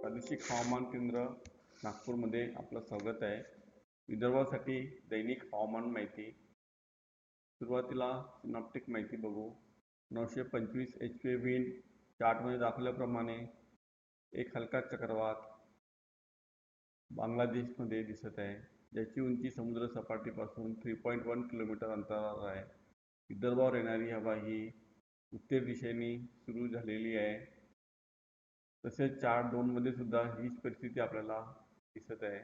प्रादेशिक हवामान केंद्र नागपूरमध्ये आपलं स्वागत आहे। विदर्भासाठी दैनिक हवामान माहिती। सुरुवातीला सिनॉप्टिक माहिती बघू। 925 HP विंड चार्टमध्ये दाखवल्याप्रमाणे एक हलका चक्रवात बांगलादेशमध्ये दिसत आहे, ज्याची उंची समुद्र सपाटीपासून 3.1 किलोमीटर अंतरावर आहे। विदर्भावर येणारी हवा ही उत्तर दिशेने सुरू झालेली आहे। तसेच चार्ट 2 मध्ये सुद्धा हीच परिस्थिती आपल्याला दिसत आहे।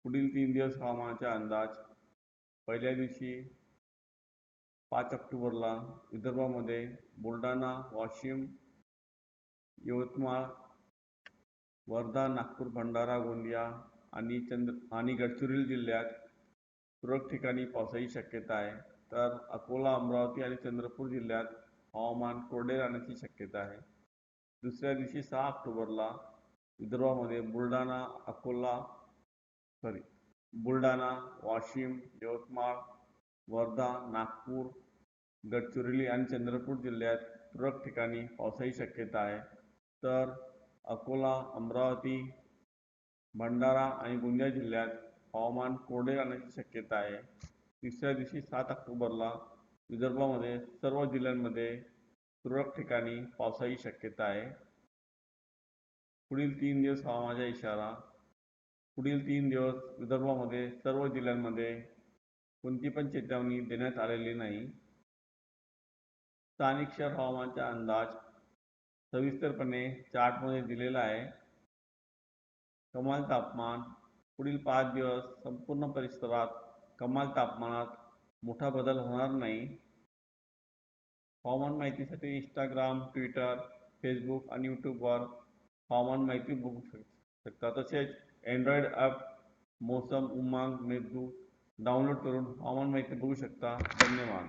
पुढील 3 दिवस हवामानाचा अंदाज। पहिल्या दिवशी 5 ऑक्टोबरला विदर्भामध्ये बुलढाणा, वाशिम, यवतमाळ, वर्धा, नागपूर, भंडारा, गोंदिया आणि गडचिरोली जिल्ह्यात तुरळक ठिकाणी पावसाची शक्यता आहे। तर अकोला, अमरावती आणि चंद्रपूर जिल्ह्यात हवामान कोरडे राहण्याची शक्यता आहे। दुसऱ्या दिवशी 6 ऑक्टोबरला विदर्भामध्ये बुलढाणा, वाशिम, यवतमाळ, वर्धा, नागपूर, गडचिरोली आणि चंद्रपूर जिल्ह्यात तुरळक ठिकाणी पावसाची शक्यता आहे। तर अकोला, अमरावती, भंडारा आणि गोंदिया जिल्ह्यात हवामान कोरडे राहण्याची शक्यता आहे। तिसऱ्या दिवशी 7 ऑक्टोबरला विदर्भामध्ये सर्व जिल्ह्यांमध्ये तुरळक ठिकाणी पावसाची शक्यता आहे। पुढील 3 दिवस हवामानाचा इशारा। पुढील 3 दिवस विदर्भामध्ये सर्व जिल्ह्यांमध्ये कोणती पण चेतावणी देण्यात आलेली नाही। स्थानिक शहर हवामानाचा अंदाज सविस्तरपणे चार्टमध्ये दिलेला आहे। कमाल तापमान। पुढील 5 दिवस संपूर्ण परिसरात कमाल तापमानात मोठा बदल होणार नाही। हवामान माहितीसाठी इंस्टाग्राम, ट्विटर, फेसबुक आणि यूट्यूबवर हवामान माहिती बघू शकता। तसेच अँड्रॉइड ॲप मौसम उमंग मेघदूत डाउनलोड करून हवामान माहिती बघू शकता। धन्यवाद।